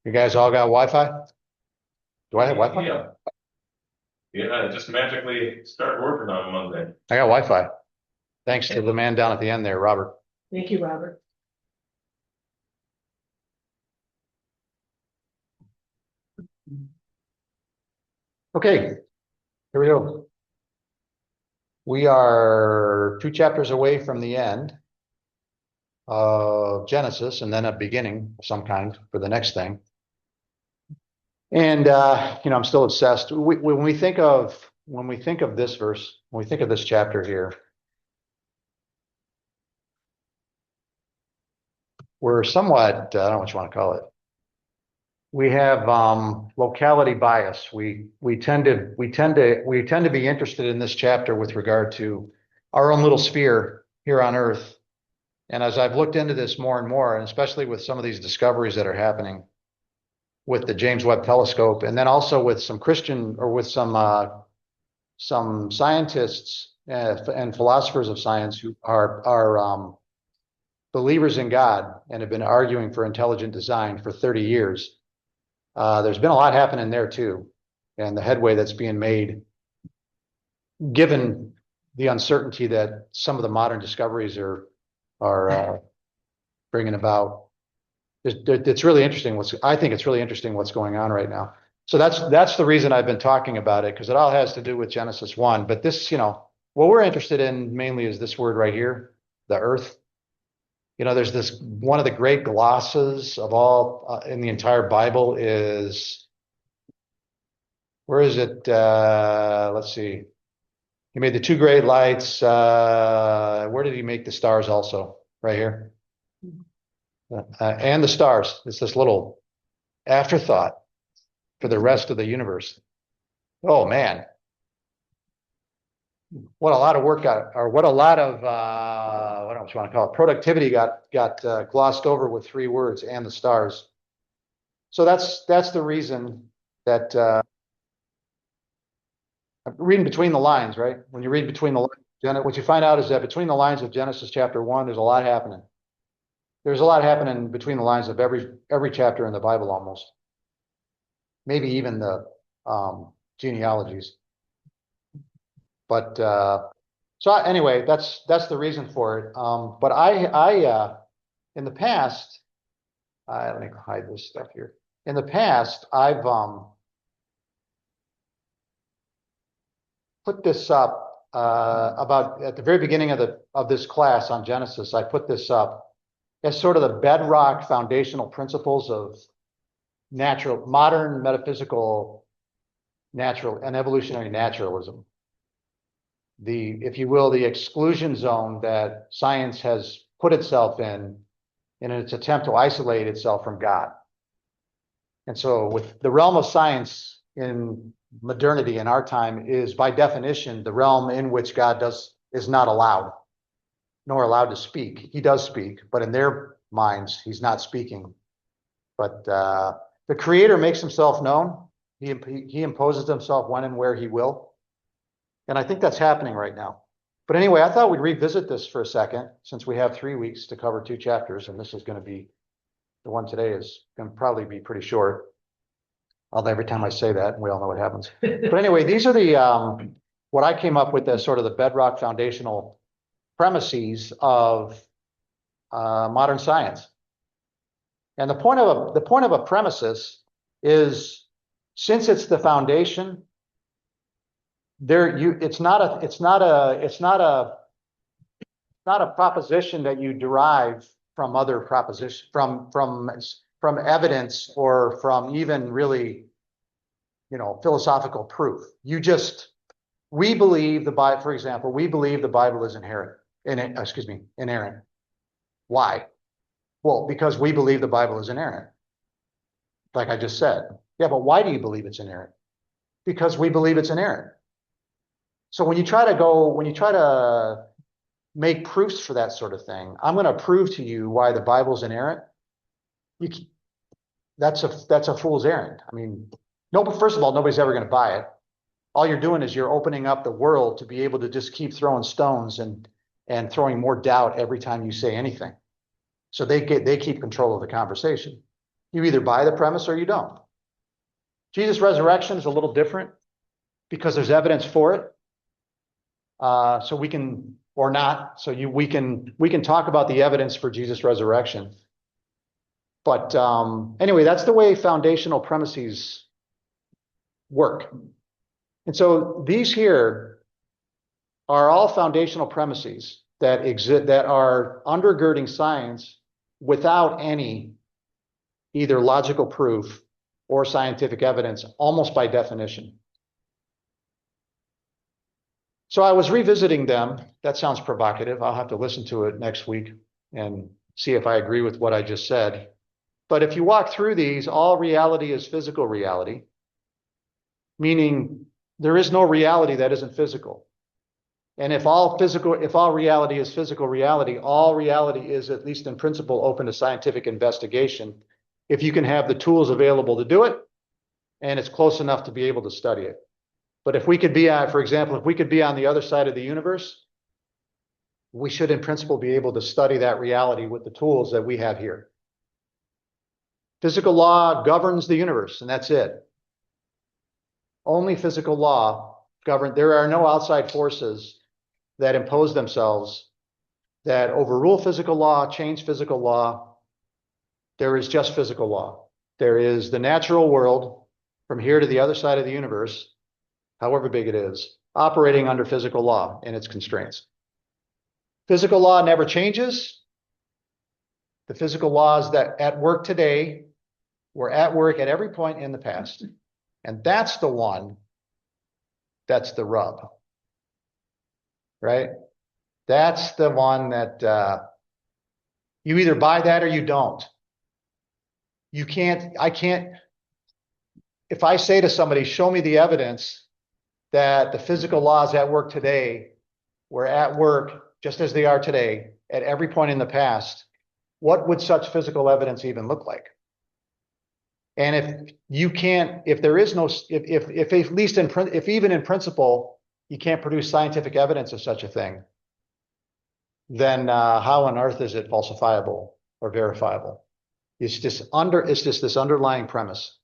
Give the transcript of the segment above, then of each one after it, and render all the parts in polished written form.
You guys all got Wi-Fi? Do I have Wi-Fi? Yeah, yeah, it just magically start working on Monday. I got Wi-Fi. Thanks to the man down at the end there, Robert. Thank you, Robert. Okay, here we go. We are 2 chapters away from the end of Genesis and then a beginning of some kind for the next thing. And I'm still obsessed. When we think of this verse, when we think of this chapter here, we're somewhat, I don't know what you want to call it. We have locality bias. We tend to be interested in this chapter with regard to our own little sphere here on Earth. And as I've looked into this more and more, and especially with some of these discoveries that are happening with the James Webb Telescope, and then also with some Christian or with some scientists and philosophers of science who are believers in God and have been arguing for intelligent design for 30 years. There's been a lot happening there too, and the headway that's being made, given the uncertainty that some of the modern discoveries are bringing about. It's really interesting. I think it's really interesting what's going on right now. So that's the reason I've been talking about it, because it all has to do with Genesis 1. But this, what we're interested in mainly is this word right here, the earth. There's this one of the great glosses of all in the entire Bible is, where is it? Let's see. He made the two great lights. Where did he make the stars also? Right here. And the stars. It's this little afterthought for the rest of the universe. Oh man. What a lot of work got, or what a lot of what else you want to call it, productivity got glossed over with 3 words, and the stars. So that's the reason that I'm reading between the lines, right? When you read between the lines, what you find out is that between the lines of Genesis chapter 1, there's a lot happening. There's a lot happening between the lines of every chapter in the Bible almost. Maybe even the genealogies. But so anyway, that's the reason for it. But I in the past, let me hide this stuff here. In the past, I've put this up about at the very beginning of this class on Genesis. I put this up as sort of the bedrock foundational principles of modern metaphysical natural and evolutionary naturalism. If you will, the exclusion zone that science has put itself in its attempt to isolate itself from God. And so with the realm of science in modernity in our time is by definition the realm in which God is not allowed, nor allowed to speak. He does speak, but in their minds, he's not speaking. But the Creator makes himself known. He imposes himself when and where he will. And I think that's happening right now. But anyway, I thought we'd revisit this for a second, since we have 3 weeks to cover 2 chapters, and this is going to be, the one today is going to probably be pretty short. Although every time I say that, we all know what happens. But anyway, these are the what I came up with as sort of the bedrock foundational premises of modern science. And the point of a premises is, since it's the foundation, it's not a proposition that you derive from other propositions, from evidence, or from even really philosophical proof. We believe the Bible, for example, we believe the Bible is inerrant. Why? Well, because we believe the Bible is inerrant, like I just said. Yeah, but why do you believe it's inerrant? Because we believe it's inerrant. So when you try to make proofs for that sort of thing, I'm going to prove to you why the Bible's inerrant. That's a fool's errand. I mean, first of all, nobody's ever going to buy it. All you're doing is you're opening up the world to be able to just keep throwing stones and throwing more doubt every time you say anything. So they keep control of the conversation. You either buy the premise or you don't. Jesus' resurrection is a little different because there's evidence for it. So we can, or not, so we can talk about the evidence for Jesus' resurrection. But anyway, that's the way foundational premises work. And so these here are all foundational premises that exist, that are undergirding science without any either logical proof or scientific evidence, almost by definition. So I was revisiting them. That sounds provocative. I'll have to listen to it next week and see if I agree with what I just said. But if you walk through these, all reality is physical reality, meaning there is no reality that isn't physical. And if all reality is physical reality, all reality is, at least in principle, open to scientific investigation, if you can have the tools available to do it, and it's close enough to be able to study it. But if we could be, for example, if we could be on the other side of the universe, we should in principle be able to study that reality with the tools that we have here. Physical law governs the universe, and that's it. Only physical law governs. There are no outside forces that impose themselves that overrule physical law, change physical law. There is just physical law. There is the natural world from here to the other side of the universe, however big it is, operating under physical law and its constraints. Physical law never changes. The physical laws that at work today were at work at every point in the past. And that's the one, that's the rub, right? That's the one that you either buy that or you don't. You can't, if I say to somebody, show me the evidence that the physical laws at work today were at work just as they are today at every point in the past, what would such physical evidence even look like? And if you can't, if there is no, if at least if even in principle, you can't produce scientific evidence of such a thing, then how on earth is it falsifiable or verifiable? It's just this underlying premise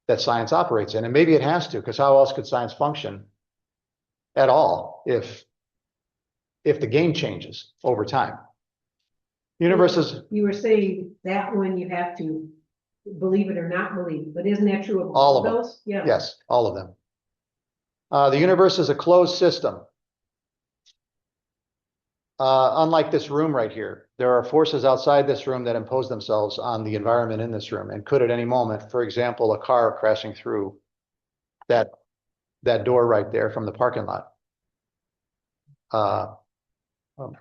that science operates in. And maybe it has to, because how else could science function at all if the game changes over time? Universe is. You were saying that one you have to believe it or not believe, but isn't that true of All of them. those? Yeah. Yes, all of them. The universe is a closed system. Unlike this room right here, there are forces outside this room that impose themselves on the environment in this room and could at any moment, for example, a car crashing through that door right there from the parking lot.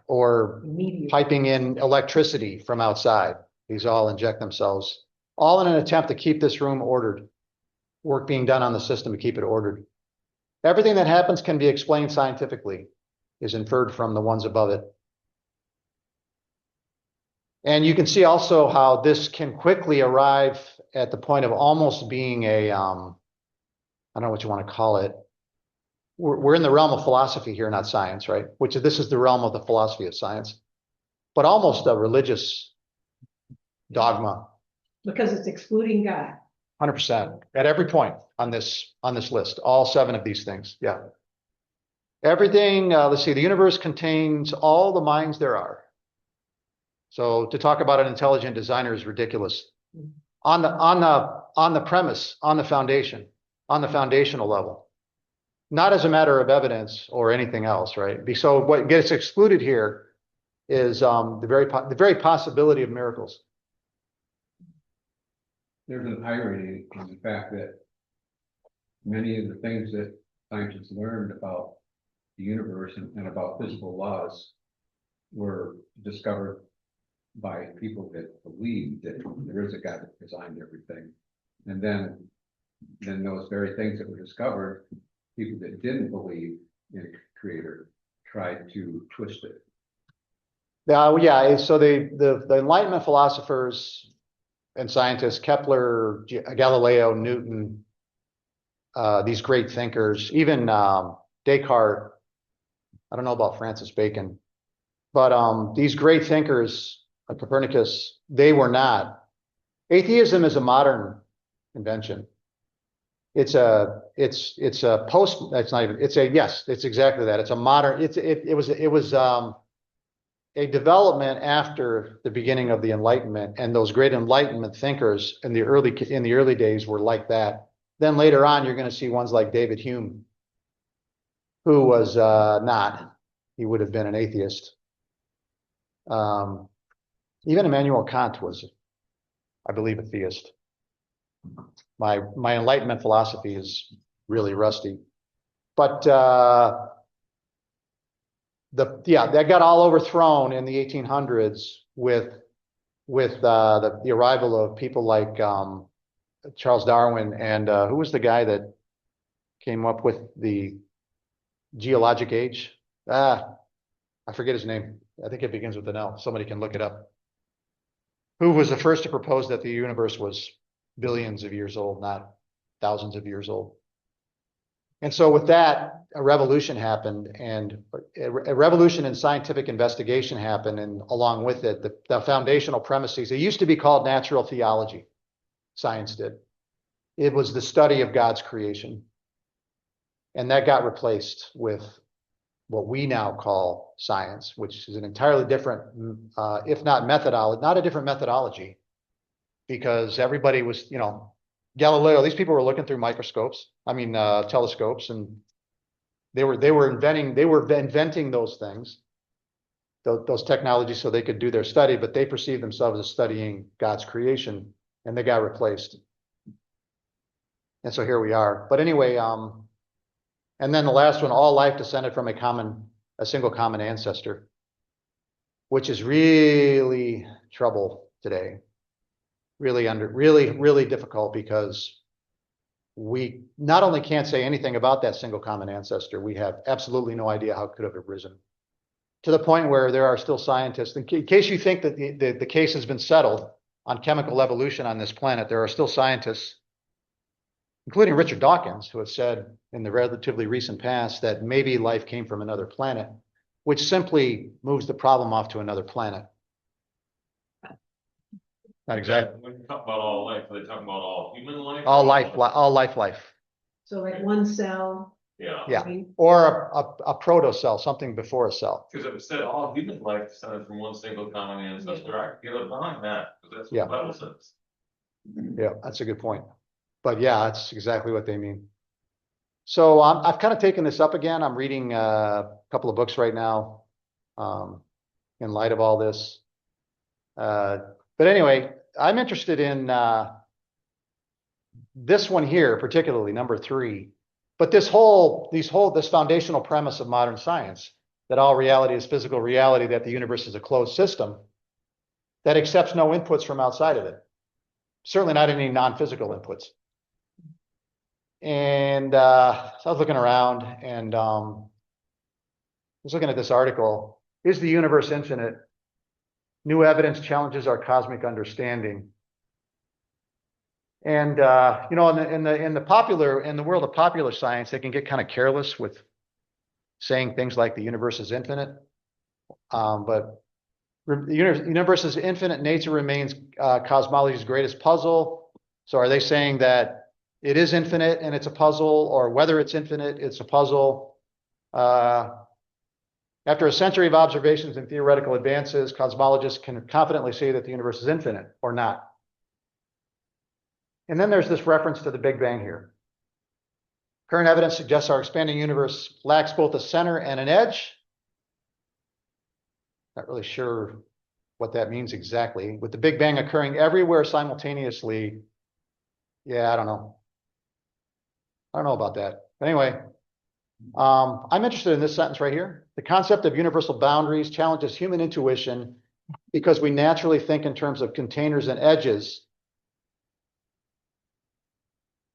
Or piping in electricity from outside. These all inject themselves, all in an attempt to keep this room ordered. Work being done on the system to keep it ordered. Everything that happens can be explained scientifically, is inferred from the ones above it. And you can see also how this can quickly arrive at the point of almost being a, I don't know what you want to call it. We're in the realm of philosophy here, not science, right? This is the realm of the philosophy of science, but almost a religious dogma. Because it's excluding God. 100% at every point on this list, all 7 of these things. Yeah. Everything, let's see, the universe contains all the minds there are. So to talk about an intelligent designer is ridiculous. On the premise, on the foundation, on the foundational level. Not as a matter of evidence or anything else, right? So what gets excluded here is the very possibility of miracles. There's an irony in the fact that many of the things that scientists learned about the universe and about physical laws were discovered by people that believed that there is a God that designed everything. And then those very things that were discovered, people that didn't believe in a creator tried to twist it. Yeah, so the Enlightenment philosophers and scientists, Kepler, Galileo, Newton, these great thinkers, even Descartes, I don't know about Francis Bacon, but these great thinkers, like Copernicus, they were not Atheism is a modern invention. It's a post, that's not even, yes, it's exactly that. It's a modern, it was a development after the beginning of the Enlightenment, and those great Enlightenment thinkers in the early days were like that. Then later on, you're going to see ones like David Hume, who was not. He would have been an atheist. Even Immanuel Kant was, I believe, a theist. My Enlightenment philosophy is really rusty, but that got all overthrown in the 1800s with the arrival of people like Charles Darwin and who was the guy that came up with the geologic age? I forget his name. I think it begins with an L. Somebody can look it up. Who was the first to propose that the universe was billions of years old, not thousands of years old? And so with that, a revolution happened, and a revolution in scientific investigation happened, and along with it, the foundational premises. It used to be called natural theology. Science did. It was the study of God's creation. And that got replaced with what we now call science, which is an entirely different, if not methodology, not a different methodology, because everybody was, Galileo, these people were looking through telescopes, and they were inventing those things, those technologies, so they could do their study, but they perceived themselves as studying God's creation, and they got replaced. And so here we are. But anyway, and then the last one, all life descended from a single common ancestor, which is really trouble today. Really difficult, because we not only can't say anything about that single common ancestor, we have absolutely no idea how it could have arisen. To the point where there are still scientists, in case you think that the case has been settled on chemical evolution on this planet, there are still scientists, including Richard Dawkins, who have said in the relatively recent past that maybe life came from another planet, which simply moves the problem off to another planet. Not exactly. When you talk about all life, are they talking about all human life? All life. So like one cell. Yeah. Yeah. I mean, Or a protocell, something before a cell. Because if it said all human life descended from one single common ancestor, I could get it behind that, because that's what Yeah. the Bible says. Yeah, that's a good point. But yeah, that's exactly what they mean. So I've kind of taken this up again. I'm reading a couple of books right now in light of all this. But anyway, I'm interested in this one here, particularly number 3. But this foundational premise of modern science, that all reality is physical reality, that the universe is a closed system that accepts no inputs from outside of it. Certainly not any non-physical inputs. And so I was looking around, and I was looking at this article. Is the universe infinite? New evidence challenges our cosmic understanding. And in the world of popular science, they can get kind of careless with saying things like the universe is infinite. But the universe's infinite nature remains cosmology's greatest puzzle. So are they saying that it is infinite and it's a puzzle, or whether it's infinite, it's a puzzle? After a century of observations and theoretical advances, cosmologists can confidently say that the universe is infinite or not. And then there's this reference to the Big Bang here. Current evidence suggests our expanding universe lacks both a center and an edge. Not really sure what that means exactly. With the Big Bang occurring everywhere simultaneously, yeah, I don't know. I don't know about that. But anyway, I'm interested in this sentence right here. The concept of universal boundaries challenges human intuition because we naturally think in terms of containers and edges.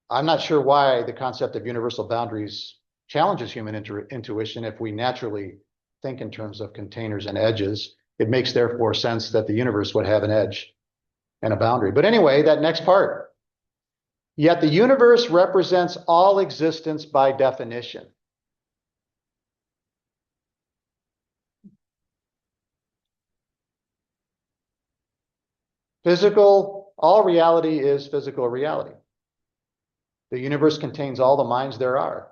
I'm not sure why the concept of universal boundaries challenges human intuition if we naturally think in terms of containers and edges. It makes therefore sense that the universe would have an edge and a boundary. But anyway, that next part. Yet the universe represents all existence by definition. Physical all reality is physical reality. The universe contains all the minds there are.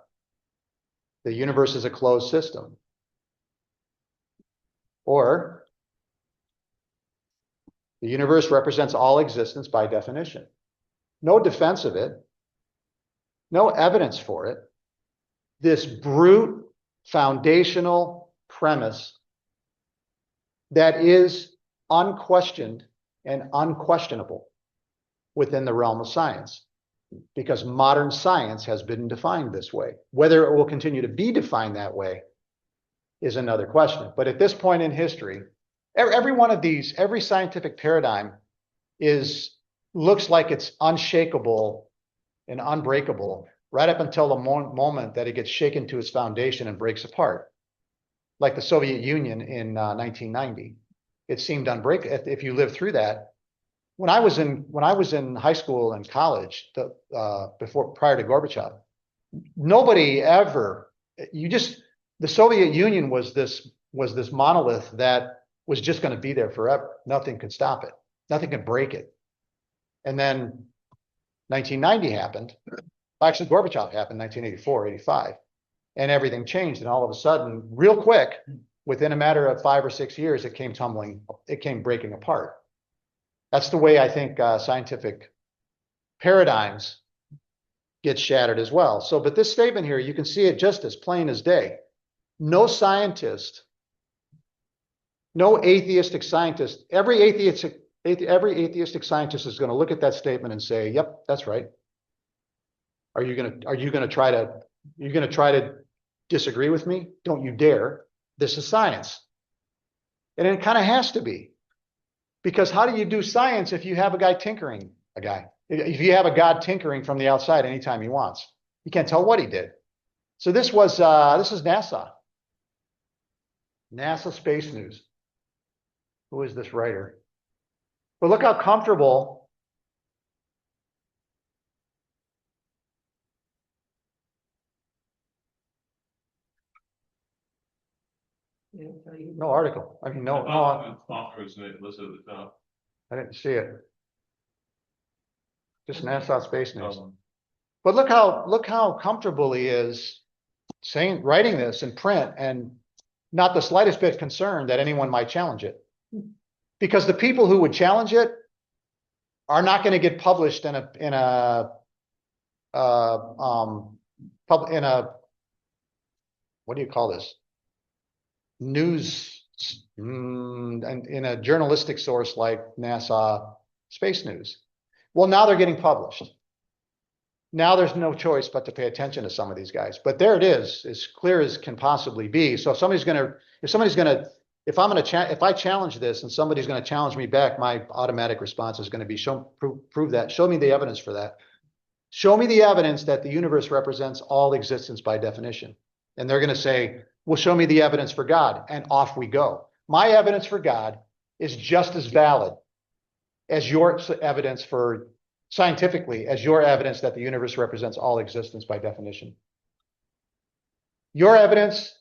The universe is a closed system. Or the universe represents all existence by definition. No defense of it, no evidence for it. This brute foundational premise that is unquestioned and unquestionable within the realm of science, because modern science has been defined this way. Whether it will continue to be defined that way is another question. But at this point in history, every one of these, every scientific paradigm looks like it's unshakable and unbreakable right up until the moment that it gets shaken to its foundation and breaks apart. Like the Soviet Union in 1990. It seemed unbreakable if you lived through that. When I was in high school and college, prior to Gorbachev, nobody ever, the Soviet Union was this monolith that was just going to be there forever. Nothing could stop it. Nothing could break it. And then 1990 happened. Actually, Gorbachev happened 1984, 85, and everything changed. And all of a sudden, real quick, within a matter of 5 or 6 years, it came breaking apart. That's the way I think scientific paradigms get shattered as well. So, but this statement here, you can see it just as plain as day. No scientist, no atheistic scientist, every atheistic scientist is going to look at that statement and say, "Yep, that's right." Are you going to try to disagree with me? Don't you dare. This is science. And it kind of has to be. Because how do you do science if you have a guy tinkering a guy? If you have a God tinkering from the outside anytime he wants, you can't tell what he did. So this is NASA. NASA Space News. Who is this writer? But look how comfortable. No article. I mean, no, Authors listed at the top. I didn't see it. Just NASA Space News. But look how comfortable he is writing this in print and not the slightest bit concerned that anyone might challenge it. Because the people who would challenge it are not going to get published in a what do you call this? News in a journalistic source like NASA Space News. Well, now they're getting published. Now there's no choice but to pay attention to some of these guys. But there it is, as clear as can possibly be. So if I challenge this and somebody's going to challenge me back, my automatic response is going to be prove that. Show me the evidence for that. Show me the evidence that the universe represents all existence by definition. And they're going to say, well, show me the evidence for God. And off we go. My evidence for God is just as valid as your evidence scientifically, as your evidence that the universe represents all existence by definition. Your evidence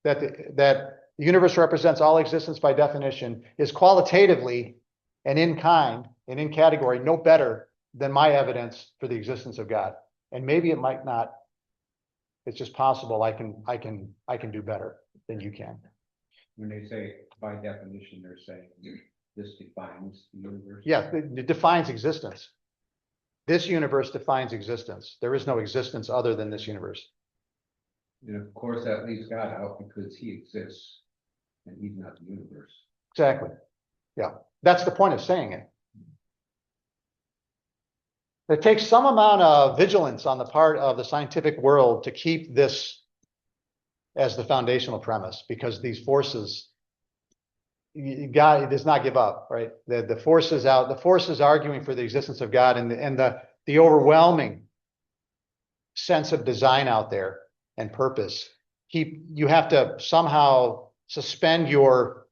that the universe represents all existence by definition is qualitatively and in kind and in category no better than my evidence for the existence of God. And maybe it might not. It's just possible I can do better than you can. When they say by definition, they're saying this defines the universe. Yeah, it defines existence. This universe defines existence. There is no existence other than this universe. And of course, that leaves God out because he exists and he's not the universe. Exactly. Yeah, that's the point of saying it. It takes some amount of vigilance on the part of the scientific world to keep this as the foundational premise, because these forces, God does not give up, right? The forces arguing for the existence of God and the overwhelming sense of design out there and purpose. You have to somehow suspend your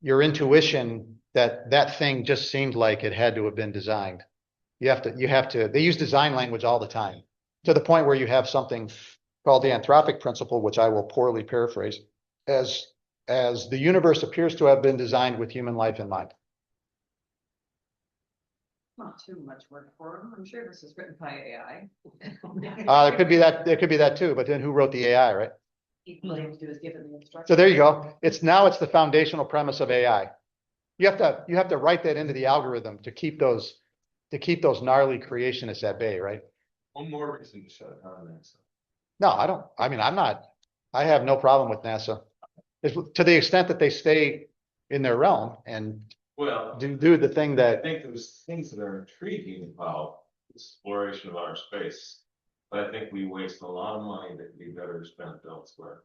intuition that thing just seemed like it had to have been designed. You have to, they use design language all the time to the point where you have something called the anthropic principle, which I will poorly paraphrase, as the universe appears to have been designed with human life in mind. Not too much work for him. I'm sure this is written by AI. It could be that, it could be that too, but then who wrote the AI, right? He claims he was given the instructions. So there you go. It's the foundational premise of AI. You have to write that into the algorithm to keep those gnarly creationists at bay, right? One more reason to shut down NASA. No, I don't, I mean, I have no problem with NASA. It's to the extent that they stay in their realm and Well, do the thing I that, think there's things that are intriguing about exploration of outer space. But I think we waste a lot of money that could be better spent elsewhere.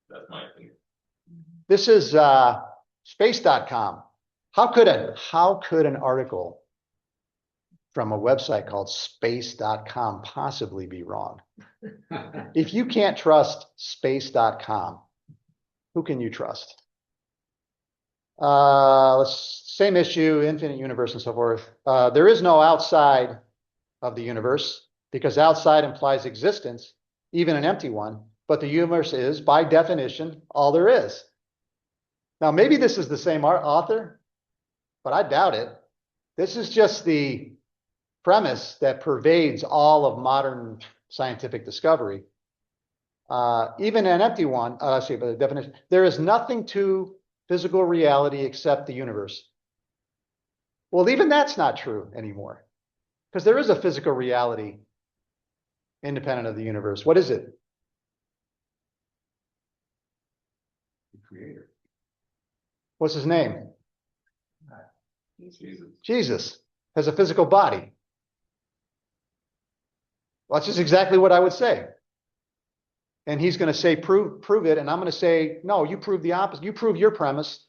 That's my opinion. this is, space.com. How could an article from a website called space.com possibly be wrong? If you can't trust space.com, who can you trust? Same issue, infinite universe and so forth. There is no outside of the universe because outside implies existence, even an empty one, but the universe is by definition all there is. Now, maybe this is the same author, but I doubt it. This is just the premise that pervades all of modern scientific discovery. Even an empty one, but the definition, there is nothing to physical reality except the universe. Well, even that's not true anymore, because there is a physical reality independent of the universe. What is it? The creator. What's his name? Jesus. Jesus has a physical body. Well, that's just exactly what I would say. And he's going to say, prove it. And I'm going to say, no, you prove the opposite. You prove your premise.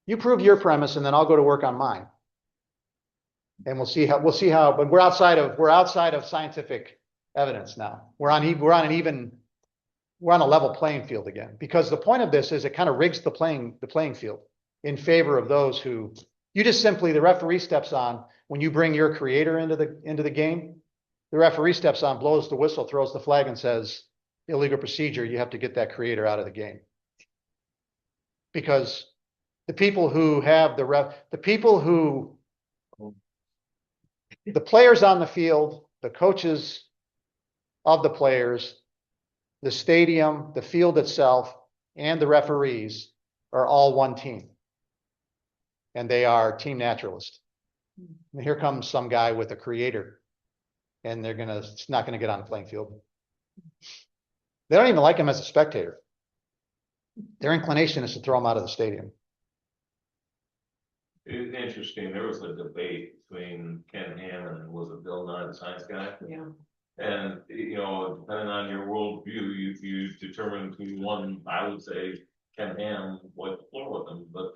You prove your premise, and then I'll go to work on mine. And we'll see how, but we're outside of scientific evidence now. We're on a level playing field again, because the point of this is it kind of rigs the playing field in favor of those who, the referee steps on when you bring your creator into the game. The referee steps on, blows the whistle, throws the flag, and says, illegal procedure, you have to get that creator out of the game. Because the people who have the players on the field, the coaches of the players, the stadium, the field itself, and the referees are all one team. And they are team naturalists. And here comes some guy with a creator, and it's not gonna get on the playing field. They don't even like him as a spectator. Their inclination is to throw him out of the stadium. It's interesting, there was a debate between Ken Ham and was it Bill Nye, the science guy? Yeah. And, depending on your worldview, you determine who won. I would say Ken Ham wiped the floor with him, but,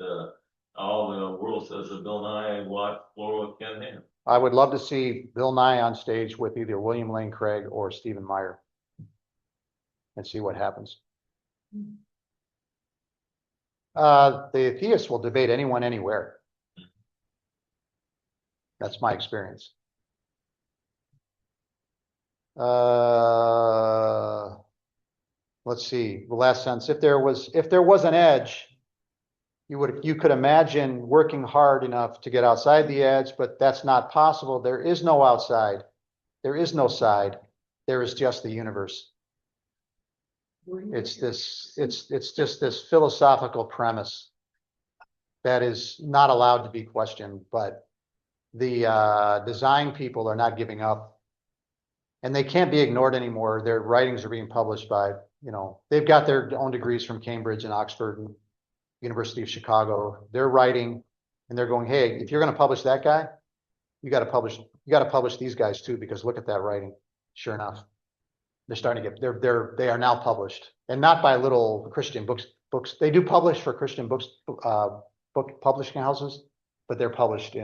all the world says that Bill Nye wiped the floor with Ken Ham. I would love to see Bill Nye on stage with either William Lane Craig or Stephen Meyer and see what happens. The theists will debate anyone, anywhere. That's my experience. Let's see, the last sentence. If there was an edge, you could imagine working hard enough to get outside the edge, but that's not possible. There is no outside. There is no side. There is just the universe. It's just this philosophical premise that is not allowed to be questioned, but the design people are not giving up, and they can't be ignored anymore. Their writings are being published by, they've got their own degrees from Cambridge and Oxford and University of Chicago. They're writing and they're going, hey, if you're going to publish that guy, you got to publish these guys too, because look at that writing. Sure enough, they're starting to get, they are now published, and not by little Christian books. They do publish for Christian books, book publishing houses, but they're published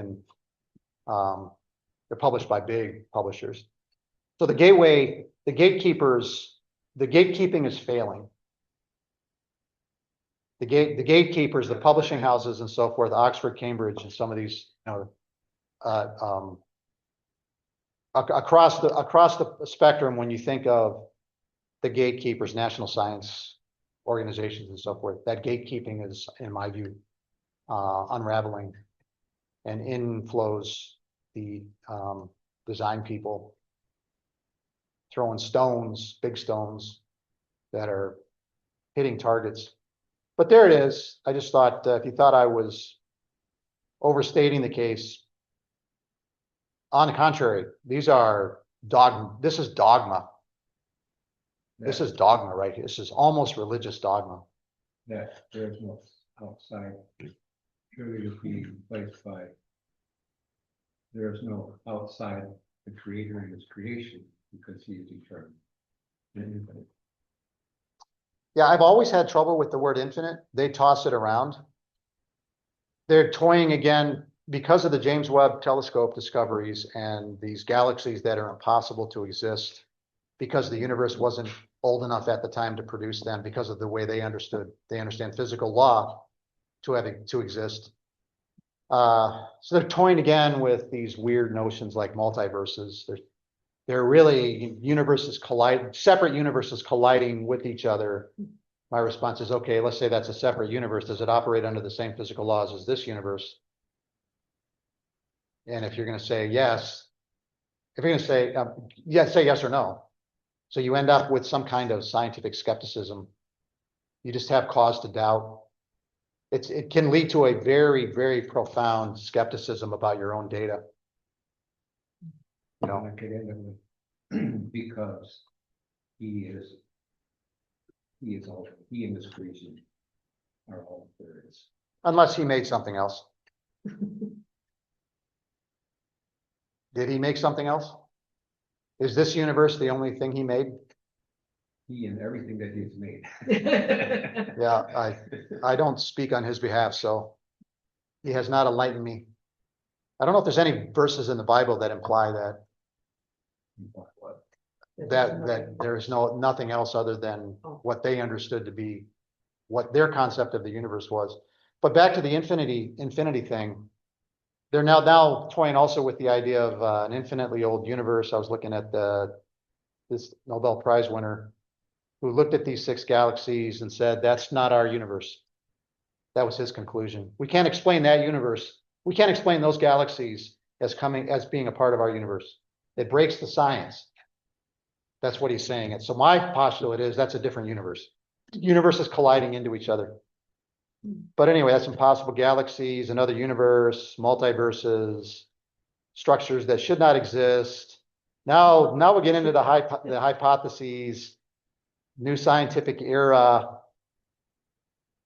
by big publishers. So the gatekeeping is failing. The gatekeepers, the publishing houses and so forth, Oxford, Cambridge, and some of these, across the spectrum, when you think of the gatekeepers, national science organizations and so forth, that gatekeeping is, in my view, unraveling, and in flows the design people throwing stones, big stones that are hitting targets. But there it is. I just thought, if you thought I was overstating the case, on the contrary, these are dogma. This is dogma. This is dogma right here. This is almost religious dogma. That there's no outside truly is being replaced by. There's no outside the creator and his creation because he is eternal. and infinite. Yeah, I've always had trouble with the word infinite. They toss it around. They're toying again because of the James Webb Telescope discoveries and these galaxies that are impossible to exist because the universe wasn't old enough at the time to produce them because of the way they understand physical law to exist. So they're toying again with these weird notions like multiverses. They're really separate universes colliding with each other. My response is, okay, let's say that's a separate universe. Does it operate under the same physical laws as this universe? And if you're going to say yes, if you're going to say, yes, say yes or no. So you end up with some kind of scientific skepticism. You just have cause to doubt. It can lead to a very, very profound skepticism about your own data. You know, I could end up with because he and his creation are all there is. unless he made something else. Did he make something else? Is this universe the only thing he made? He and everything that he's made. Yeah, I don't speak on his behalf, so he has not enlightened me. I don't know if there's any verses in the Bible that imply that there's nothing else other than what they understood to be what their concept of the universe was. But back to the infinity thing, they're now toying also with the idea of an infinitely old universe. I was looking at this Nobel Prize winner who looked at these 6 galaxies and said, that's not our universe. That was his conclusion. We can't explain that universe. We can't explain those galaxies as being a part of our universe. It breaks the science. That's what he's saying. And so my postulate is that's a different universe. Universes colliding into each other. But anyway, that's impossible galaxies, another universe, multiverses, structures that should not exist. Now we get into the hypotheses, new scientific era,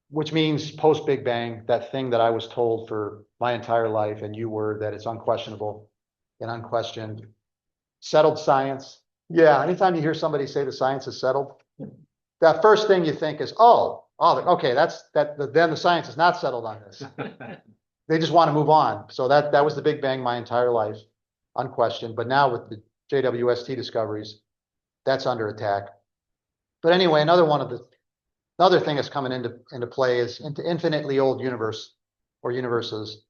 which means post Big Bang, that thing that I was told for my entire life, and you were, that it's unquestionable and unquestioned. Settled science. Yeah, anytime you hear somebody say the science is settled, that first thing you think is, okay, then the science is not settled on this. They just want to move on. So that was the Big Bang my entire life, unquestioned. But now with the JWST discoveries, that's under attack. But anyway, another thing that's coming into play is into infinitely old universe or universes.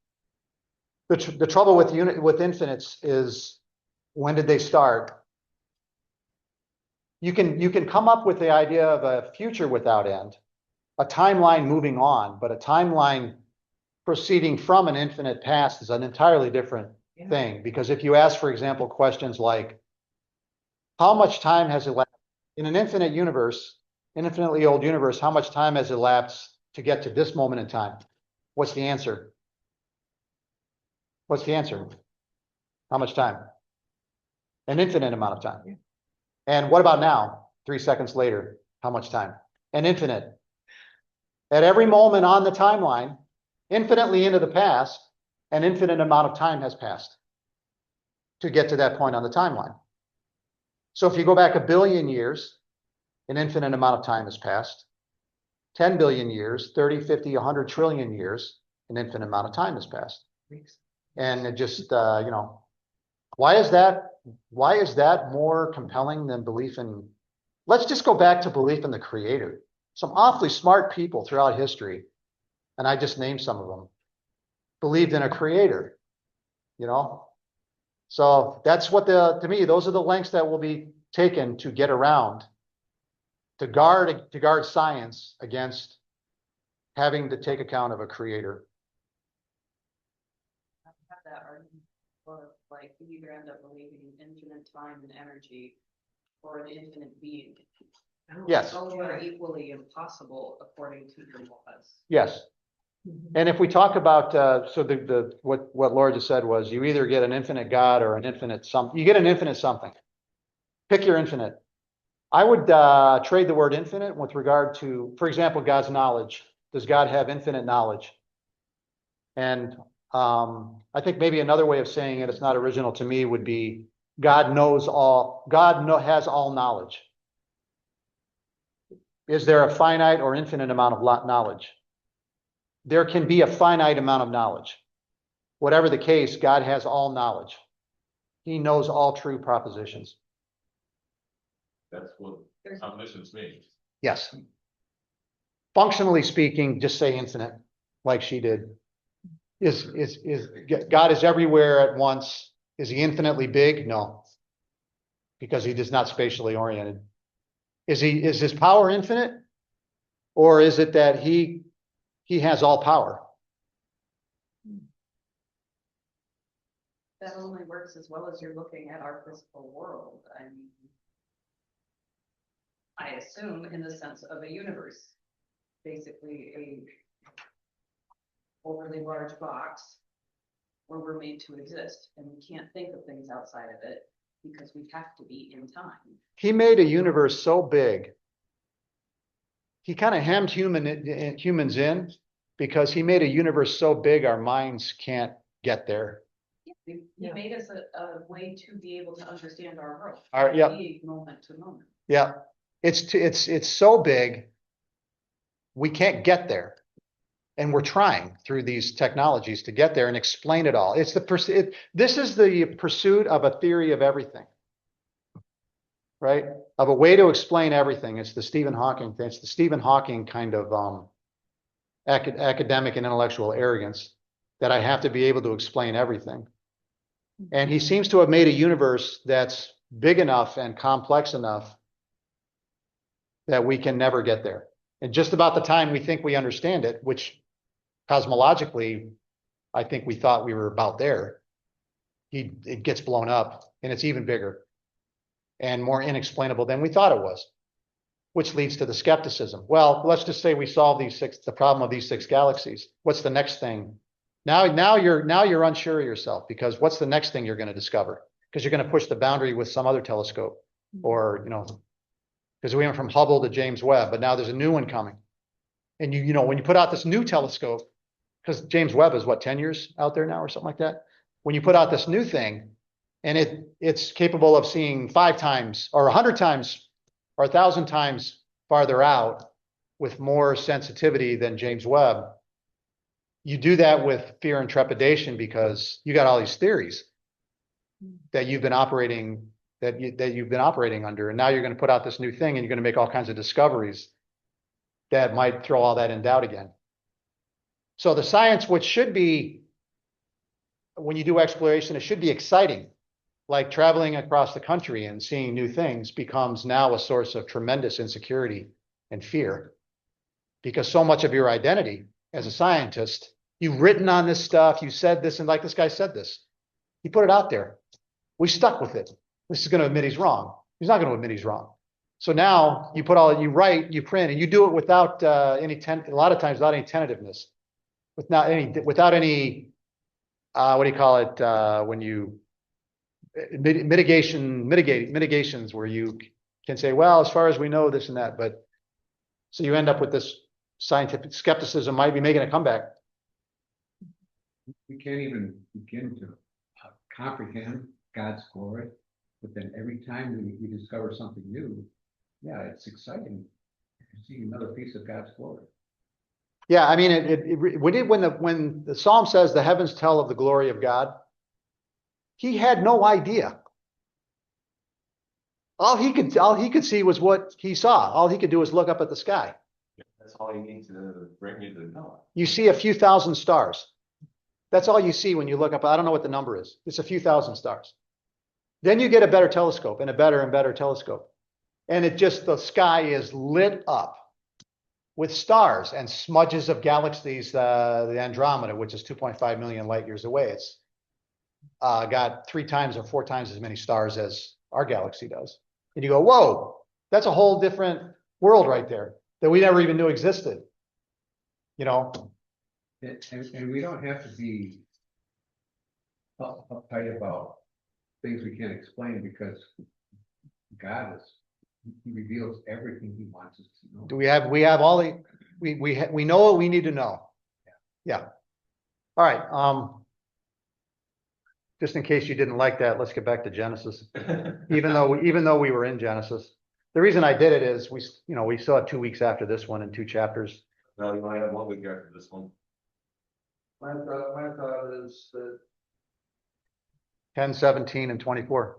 The trouble with infinites is, when did they start? You can come up with the idea of a future without end, a timeline moving on, but a timeline proceeding from an infinite past is an entirely different thing. Because if you ask, for example, questions like, how much time has elapsed in an infinite universe, an infinitely old universe, how much time has elapsed to get to this moment in time? What's the answer? What's the answer? How much time? An infinite amount of time. And what about now? 3 seconds later, how much time? An infinite. At every moment on the timeline, infinitely into the past, an infinite amount of time has passed to get to that point on the timeline. So if you go back 1 billion years, an infinite amount of time has passed. 10 billion years, 30, 50, 100 trillion years, an infinite amount of time has passed. And it just, why is that more compelling than belief in, let's just go back to belief in the creator. Some awfully smart people throughout history, and I just named some of them, believed in a creator, So that's what to me, those are the lengths that will be taken to get around, to guard science against having to take account of a creator. Have that argument for, like, like you either end up believing in infinite time and energy or an infinite being. Yes. Both are equally impossible according to your laws. Yes. Mhm. And if we talk about, so what Laura just said was you either get an infinite God or an infinite you get an infinite something. Pick your infinite. I would trade the word infinite with regard to, for example, God's knowledge. Does God have infinite knowledge? And I think maybe another way of saying it, it's not original to me, would be God knows all, has all knowledge. Is there a finite or infinite amount of knowledge? There can be a finite amount of knowledge. Whatever the case, God has all knowledge. He knows all true propositions. That's what There's omniscience means. Yes. Functionally speaking, just say infinite, like she did. Is God is everywhere at once? Is he infinitely big? No. Because he is not spatially oriented. Is his power infinite? Or is it that he has all power? that only works as well as you're looking at our physical world. I mean, I assume in the sense of a universe, basically a overly large box where we're made to exist, and we can't think of things outside of it because we have to be in time. He made a universe so big. He kind of hemmed humans in because he made a universe so big our minds can't get there. He Yeah. made us a way to be able to understand our world. Yeah. Be moment to moment. Yeah. It's so big, we can't get there. And we're trying through these technologies to get there and explain it all. This is the pursuit of a theory of everything, right? Of a way to explain everything. It's the Stephen Hawking thing. It's the Stephen Hawking kind of academic and intellectual arrogance that I have to be able to explain everything. And he seems to have made a universe that's big enough and complex enough that we can never get there. And just about the time we think we understand it, which cosmologically, I think we thought we were about there, it gets blown up and it's even bigger and more inexplainable than we thought it was, which leads to the skepticism. Well, let's just say we solve the problem of these 6 galaxies. What's the next thing? Now you're unsure of yourself because what's the next thing you're going to discover? Because you're going to push the boundary with some other telescope, or because we went from Hubble to James Webb, but now there's a new one coming. And when you put out this new telescope, because James Webb is 10 years out there now or something like that. When you put out this new thing and it's capable of seeing 5 times or 100 times or 1,000 times farther out with more sensitivity than James Webb, you do that with fear and trepidation because you got all these theories that you've been operating under, and now you're going to put out this new thing and you're going to make all kinds of discoveries that might throw all that in doubt again. So the science, which should be, when you do exploration, it should be exciting, like traveling across the country and seeing new things, becomes now a source of tremendous insecurity and fear, because so much of your identity as a scientist, you've written on this stuff, you said this, and like this guy said this, he put it out there. We stuck with it. This is going to admit he's wrong. He's not going to admit he's wrong. So now you write, you print, and you do it without a lot of times without any tentativeness, without any what do you call it when you mitigations where you can say, well, as far as we know this and that, but so you end up with this scientific skepticism might be making a comeback. We can't even begin to comprehend God's glory, but then every time we discover something new, yeah, it's exciting to see another piece of God's glory. Yeah, I mean, when the Psalm says the heavens tell of the glory of God, he had no idea. All he could see was what he saw. All he could do was look up at the sky. That's all you need to bring you to know. You see a few thousand stars. That's all you see when you look up. I don't know what the number is. It's a few thousand stars. Then you get a better telescope and a better telescope. And the sky is lit up with stars and smudges of galaxies, the Andromeda, which is 2.5 million light years away. got 3 times or 4 times as many stars as our galaxy does. And you go, whoa, that's a whole different world right there that we never even knew existed. You know, And we don't have to be uptight about things we can't explain because God is, he reveals everything he wants us to know. do we have all the, we know what we need to know. Yeah. All right, just in case you didn't like that, let's get back to Genesis. Even though we were in Genesis. The reason I did it is we still have 2 weeks after this one and 2 chapters. No, you might have 1 week after this one. My thought is that 10, 17, and 24.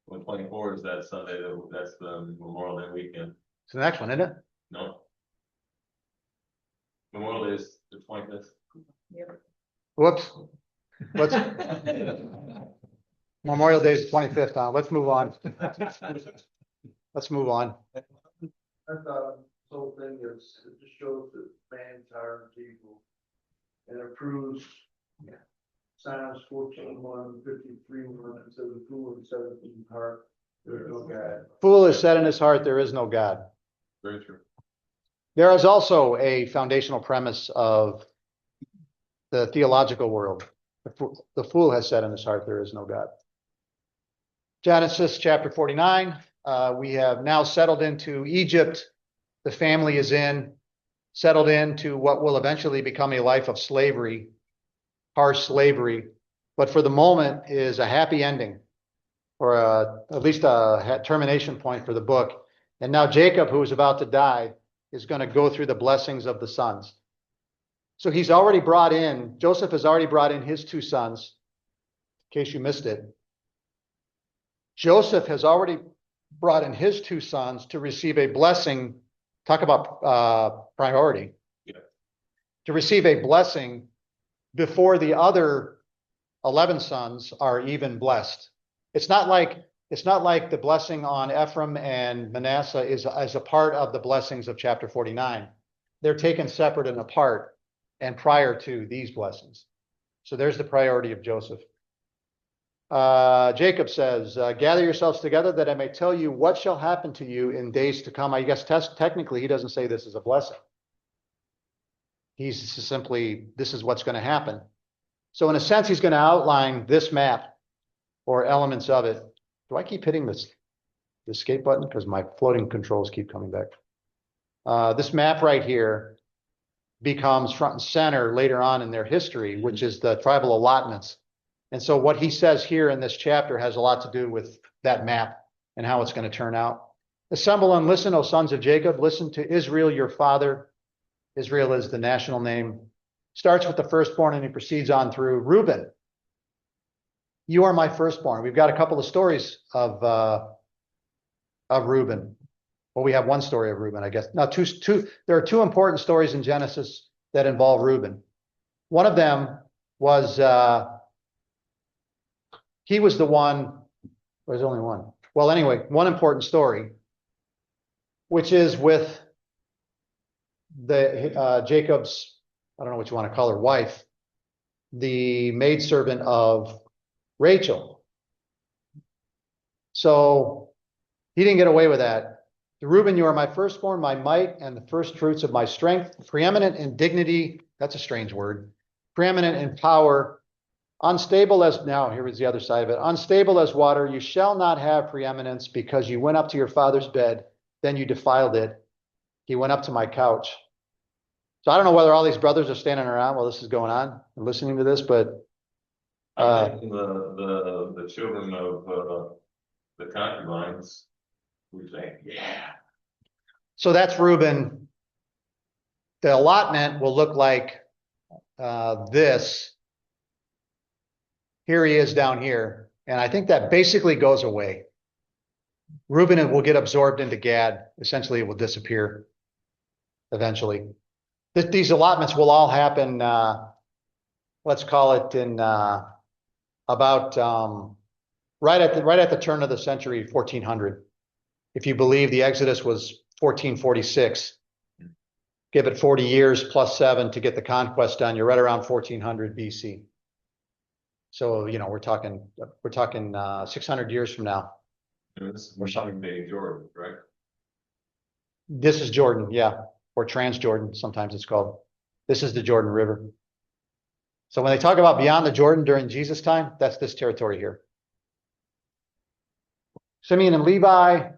When 24 is that Sunday, that's the Memorial Day weekend. It's the next one, isn't it? No. Memorial Day is the 25th. Whoops. Let's, Memorial Day is the 25th, let's move on. Let's move on. I thought this whole thing is, it just shows that man's hard people. And it proves Psalms 14:1, 53:1, it says the fool and 17 heart, there's no God. Fool has said in his heart, there is no God. Very true. There is also a foundational premise of the theological world. The fool has said in his heart, there is no God. Genesis chapter 49, we have now settled into Egypt. The family is settled into what will eventually become a life of slavery, harsh slavery, but for the moment is a happy ending, or at least a termination point for the book. And now Jacob, who is about to die, is going to go through the blessings of the sons. So Joseph has already brought in his 2 sons, in case you missed it. Joseph has already brought in his 2 sons to receive a blessing. Talk about priority. Yeah. To receive a blessing before the other 11 sons are even blessed. It's not like the blessing on Ephraim and Manasseh is as a part of the blessings of chapter 49. They're taken separate and apart and prior to these blessings. So there's the priority of Joseph. Jacob says, gather yourselves together that I may tell you what shall happen to you in days to come. I guess technically he doesn't say this is a blessing. He's simply, this is what's going to happen. So in a sense, he's going to outline this map or elements of it. Do I keep hitting the escape button? Because my floating controls keep coming back. This map right here becomes front and center later on in their history, which is the tribal allotments. And so what he says here in this chapter has a lot to do with that map and how it's going to turn out. Assemble and listen, O sons of Jacob. Listen to Israel, your father. Israel is the national name. Starts with the firstborn and he proceeds on through. Reuben, you are my firstborn. We've got a couple of stories of Reuben. Well, we have one story of Reuben, I guess. Now, there are 2 important stories in Genesis that involve Reuben. One of them was, he was the one, there's only one. Well, anyway, one important story, which is with the Jacob's, I don't know what you want to call her, wife, the maidservant of Rachel. So he didn't get away with that. Reuben, you are my firstborn, my might, and the first fruits of my strength, preeminent in dignity. That's a strange word. Preeminent in power, unstable as, now here is the other side of it. Unstable as water, you shall not have preeminence because you went up to your father's bed, then you defiled it. He went up to my couch. So I don't know whether all these brothers are standing around while this is going on and listening to this, but I think the children of the concubines would say, yeah. so that's Reuben. The allotment will look like this. Here he is down here. And I think that basically goes away. Reuben will get absorbed into Gad. Essentially, it will disappear eventually. These allotments will all happen, let's call it in about right at the turn of the century, 1400. If you believe the Exodus was 1446, give it 40 years plus 7 to get the conquest done, you're right around 1400 BC. So, we're talking 600 years from now. And this is Or something. Bay Jordan, correct? This is Jordan, yeah, or Transjordan, sometimes it's called. This is the Jordan River. So when they talk about beyond the Jordan during Jesus' time, that's this territory here. Simeon and Levi,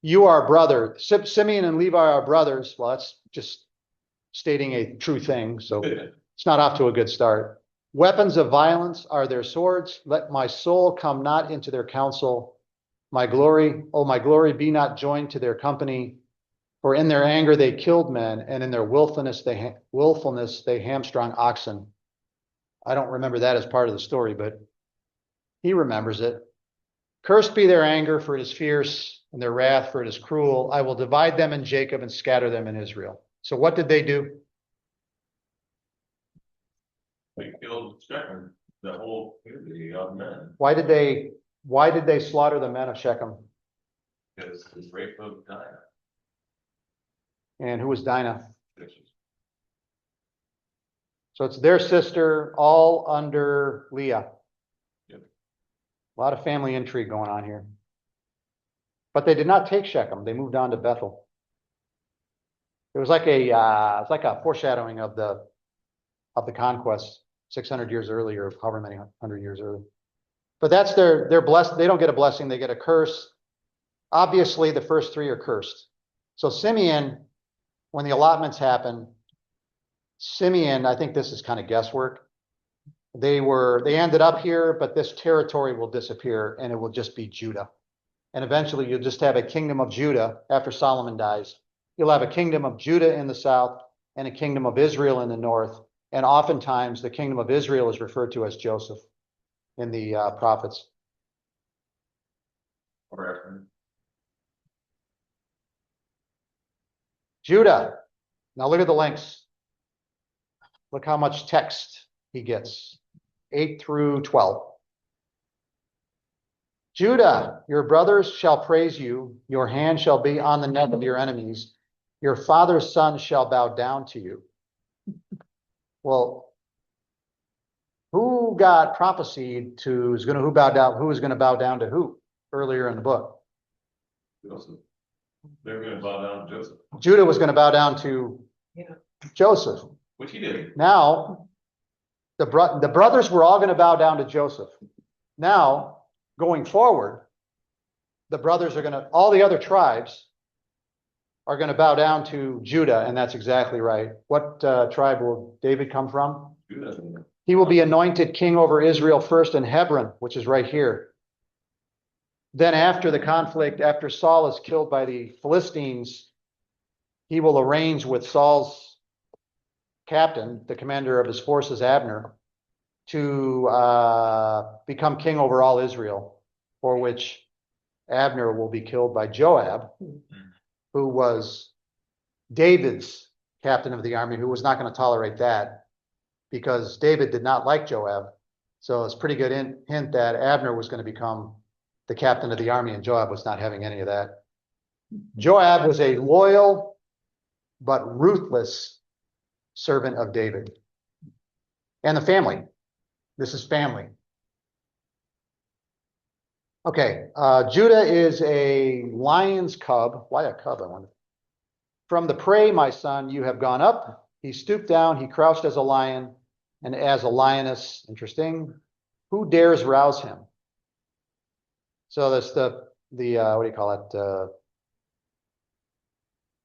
you are brother. Simeon and Levi are brothers. Well, that's just stating a true thing, so it's not off to a good start. Weapons of violence are their swords. Let my soul come not into their counsel. My glory, my glory, be not joined to their company. For in their anger they killed men, and in their willfulness they hamstrung oxen. I don't remember that as part of the story, but he remembers it. Cursed be their anger, for it is fierce, and their wrath, for it is cruel. I will divide them in Jacob and scatter them in Israel. So what did they do? They killed Shechem, the whole community of men, Why did they slaughter the men of Shechem? because the rape of Dinah. And who was Dinah? Which is- So it's their sister, all under Leah. Yep. A lot of family intrigue going on here. But they did not take Shechem. They moved on to Bethel. It was like a foreshadowing of the conquest 600 years earlier, or however many 100 years earlier. But that's they're blessed. They don't get a blessing. They get a curse. Obviously, the first three are cursed. So Simeon, when the allotments happen, Simeon, I think this is kind of guesswork. They ended up here, but this territory will disappear and it will just be Judah. And eventually you'll just have a kingdom of Judah after Solomon dies. You'll have a kingdom of Judah in the south and a kingdom of Israel in the north. And oftentimes the kingdom of Israel is referred to as Joseph in the prophets. Or Ephraim. Judah. Now look at the links. Look how much text he gets. 8 through 12. Judah, your brothers shall praise you. Your hand shall be on the neck of your enemies. Your father's son shall bow down to you. Well, who got prophesied to who was going to bow down to who earlier in the book? Joseph. They're gonna bow down to Joseph, Judah was going to bow down to Yeah. Joseph. which he did. Now, the brothers were all going to bow down to Joseph. Now, going forward, the brothers are going to, all the other tribes are going to bow down to Judah, and that's exactly right. What tribe will David come from? Judah. He will be anointed king over Israel first in Hebron, which is right here. Then after the conflict, after Saul is killed by the Philistines, he will arrange with Saul's captain, the commander of his forces, Abner, to become king over all Israel, for which Abner will be killed by Joab, who was David's captain of the army, who was not going to tolerate that because David did not like Joab. So it's a pretty good hint that Abner was going to become the captain of the army and Joab was not having any of that. Joab was a loyal but ruthless servant of David and the family. This is family. Okay, Judah is a lion's cub. Why a cub, I wonder? From the prey, my son, you have gone up. He stooped down, he crouched as a lion and as a lioness. Interesting. Who dares rouse him? So that's the what do you call it?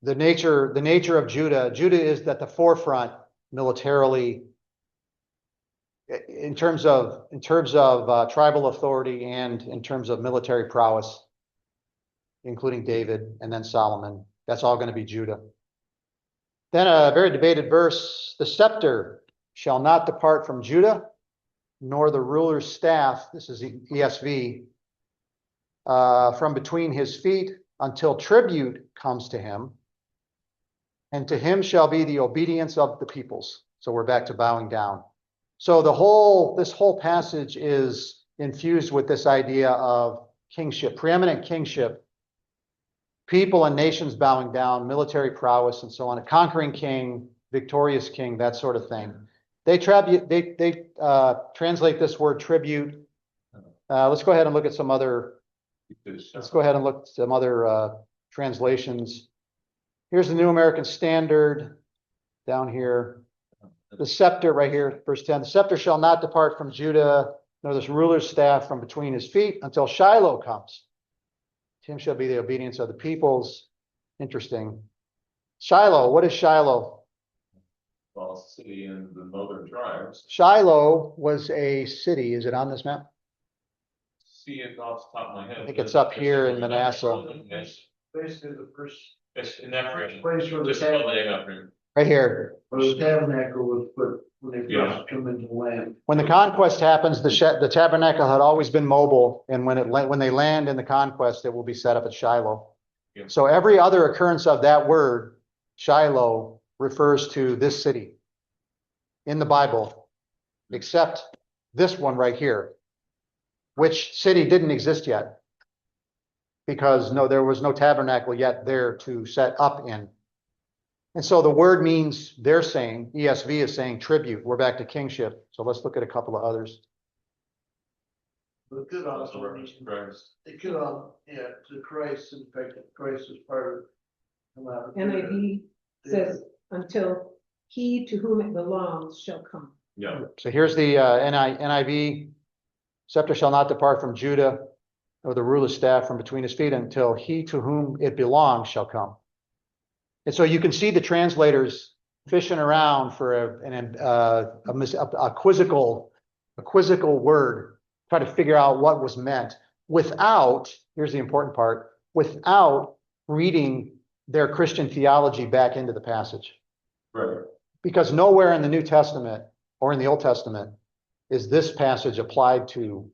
The nature of Judah. Judah is at the forefront militarily in terms of tribal authority and in terms of military prowess, including David and then Solomon. That's all going to be Judah. Then a very debated verse, the scepter shall not depart from Judah, nor the ruler's staff, this is ESV, from between his feet until tribute comes to him, and to him shall be the obedience of the peoples. So we're back to bowing down. So this whole passage is infused with this idea of kingship, preeminent kingship, people and nations bowing down, military prowess and so on, a conquering king, victorious king, that sort of thing. They translate this word tribute. Let's go ahead and look at some other, let's go ahead and look at some other translations. Here's the New American Standard down here. The scepter right here, verse 10, the scepter shall not depart from Judah, nor this ruler's staff from between his feet until Shiloh comes. To him shall be the obedience of the peoples. Interesting. Shiloh, what is Shiloh? Well, city in the northern tribes. Shiloh was a city. Is it on this map? See it off the top of my head. I think it's up here in Manasseh. Basically the first It's in that region. place where the Just tabernacle, building up here. Right here. was put when they Yeah. first come into land. When the conquest happens, the tabernacle had always been mobile, and when they land in the conquest, it will be set up at Shiloh. Yeah. So every other occurrence of that word, Shiloh, refers to this city in the Bible, except this one right here, which city didn't exist yet. Because there was no tabernacle yet there to set up in. And so the word means, they're saying, ESV is saying tribute. We're back to kingship. So let's look at a couple of others. But it could Also also reference mean, Christ. it could, to Christ, in fact, Christ is part of. NIV says, until he to whom it belongs shall come. Yeah. So here's the NIV. Scepter shall not depart from Judah, or the ruler's staff from between his feet until he to whom it belongs shall come. And so you can see the translators fishing around for a quizzical word, try to figure out what was meant without, here's the important part, without reading their Christian theology back into the passage. Right. Because nowhere in the New Testament or in the Old Testament is this passage applied to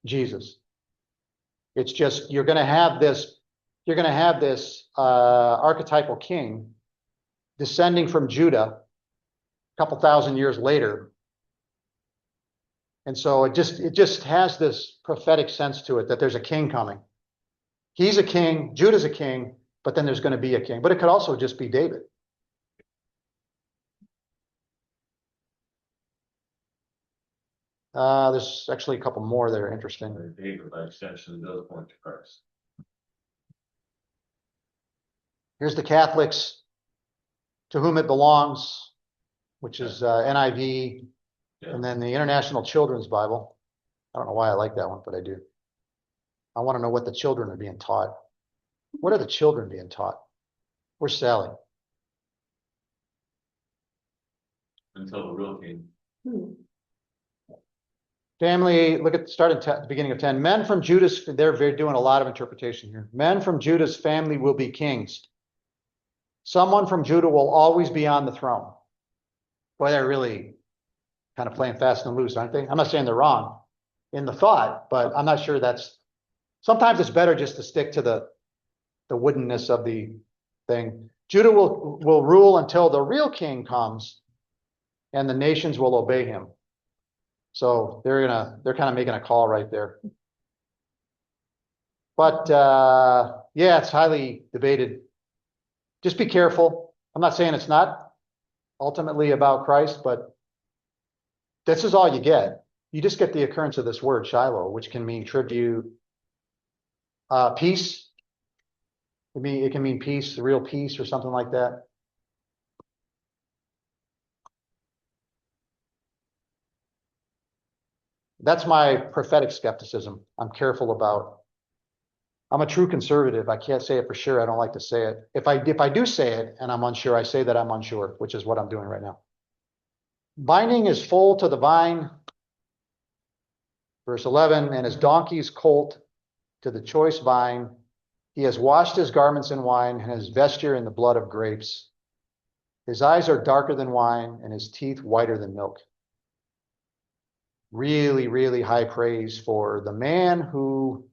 Jesus. It's just, you're going to have this archetypal king descending from Judah a couple thousand years later. And so it just has this prophetic sense to it that there's a king coming. He's a king, Judah's a king, but then there's going to be a king. But it could also just be David. There's actually a couple more that are interesting. David, by extension, does point to Christ. Here's the Catholics, to whom it belongs, which is NIV, Yeah. and then the International Children's Bible. I don't know why I like that one, but I do. I want to know what the children are being taught. What are the children being taught? Where's Sally? Until the real king. Hmm. Family, look at start at the beginning of 10. Men from Judah's, they're doing a lot of interpretation here. Men from Judah's family will be kings. Someone from Judah will always be on the throne. Boy, they're really kind of playing fast and loose, aren't they? I'm not saying they're wrong in the thought, but I'm not sure that's, sometimes it's better just to stick to the woodenness of the thing. Judah will rule until the real king comes, and the nations will obey him. So they're kind of making a call right there. But yeah, it's highly debated. Just be careful. I'm not saying it's not ultimately about Christ, but this is all you get. You just get the occurrence of this word Shiloh, which can mean tribute, peace. It can mean peace, real peace or something like that. That's my prophetic skepticism. I'm careful about. I'm a true conservative. I can't say it for sure. I don't like to say it. If I do say it and I'm unsure, I say that I'm unsure, which is what I'm doing right now. Binding his foal to the vine, verse 11, and his donkey's colt to the choice vine. He has washed his garments in wine and his vesture in the blood of grapes. His eyes are darker than wine and his teeth whiter than milk. Really, really high praise for the man who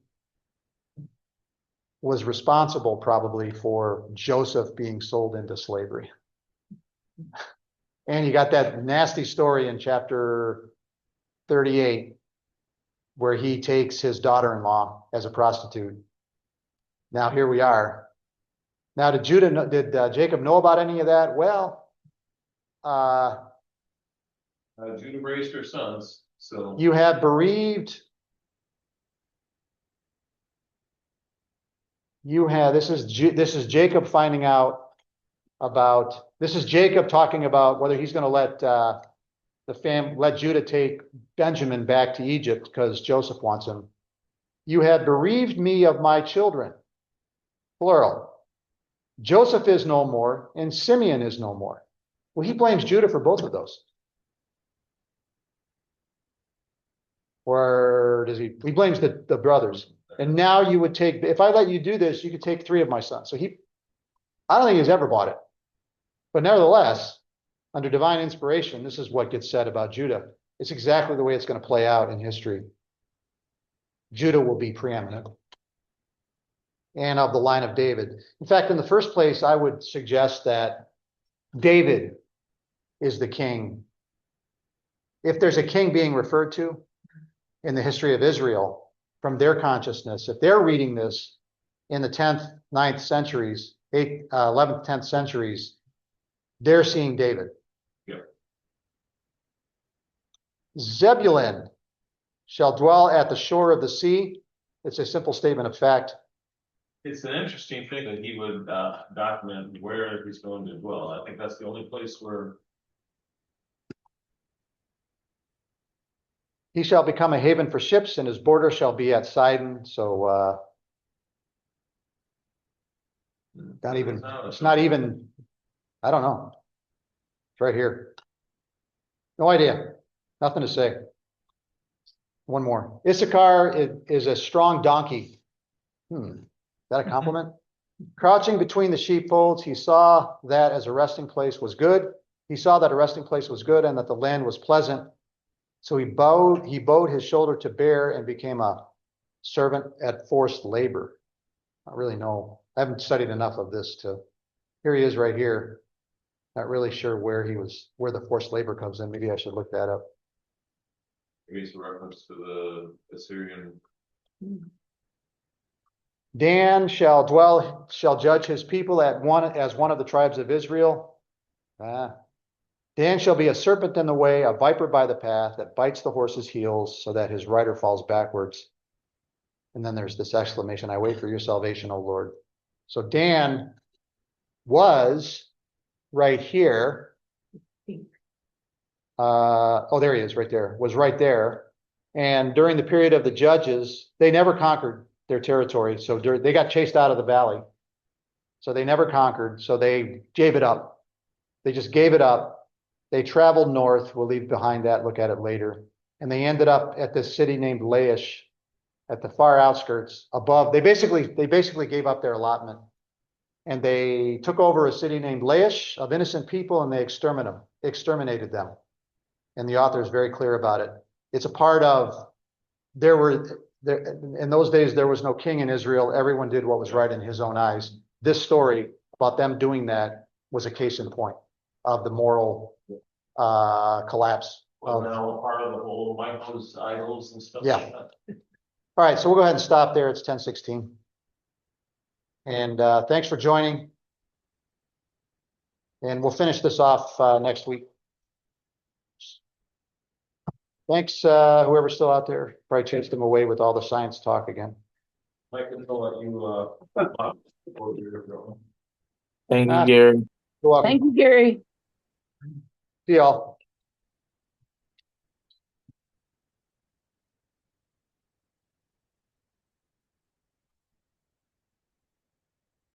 was responsible probably for Joseph being sold into slavery. And you got that nasty story in chapter 38 where he takes his daughter-in-law as a prostitute. Now here we are. Now did Jacob know about any of that? Well, Judah raised her sons, so. You have bereaved. You have, this is Jacob finding out about, this is Jacob talking about whether he's gonna let, let Judah take Benjamin back to Egypt because Joseph wants him. You have bereaved me of my children, plural. Joseph is no more and Simeon is no more. Well, he blames Judah for both of those. Or does he? He blames the brothers. And now you would take, if I let you do this, you could take 3 of my sons. So I don't think he's ever bought it. But nevertheless, under divine inspiration, this is what gets said about Judah. It's exactly the way it's going to play out in history. Judah will be preeminent. And of the line of David. In fact, in the first place, I would suggest that David is the king. If there's a king being referred to in the history of Israel, from their consciousness, if they're reading this in the 10th, 9th centuries, 8th, 11th, 10th centuries, they're seeing David. Yep. Zebulun shall dwell at the shore of the sea. It's a simple statement of fact. It's an interesting thing that he would document where he's going to dwell. I think that's the only place where. He shall become a haven for ships, and his border shall be at Sidon. So it's not even, I don't know. It's right here. No idea. Nothing to say. One more. Issachar is a strong donkey. Is that a compliment? Crouching between the sheepfolds, he saw that as a resting place was good. He saw that a resting place was good and that the land was pleasant. So he bowed his shoulder to bear and became a servant at forced labor. I really know. I haven't studied enough of this to, here he is right here. Not really sure where the forced labor comes in. Maybe I should look that up. Maybe it's a reference to the Assyrian. Dan shall judge his people as one of the tribes of Israel. Dan shall be a serpent in the way, a viper by the path that bites the horse's heels so that his rider falls backwards. And then there's this exclamation, I wait for your salvation, O Lord. So Dan was right here. There he is right there, was right there. And during the period of the judges, they never conquered their territory. So they got chased out of the valley. So they never conquered. So they gave it up. They just gave it up. They traveled north. We'll leave behind that, look at it later. And they ended up at this city named Laish at the far outskirts above. They basically gave up their allotment. And they took over a city named Laish of innocent people and they exterminated them. And the author is very clear about it. It's a part of, in those days, there was no king in Israel. Everyone did what was right in his own eyes. This story about them doing that was a case in point of the moral collapse. Well, now part of the whole Michael's idols and stuff Yeah. like that. All right, so we'll go ahead and stop there. It's 10:16. And thanks for joining. And we'll finish this off next week. Thanks, whoever's still out there. Probably chased them away with all the science talk again. Mike, I'll let you, Thank Ah. you, Gary. You're welcome. Thank you, Gary. See y'all.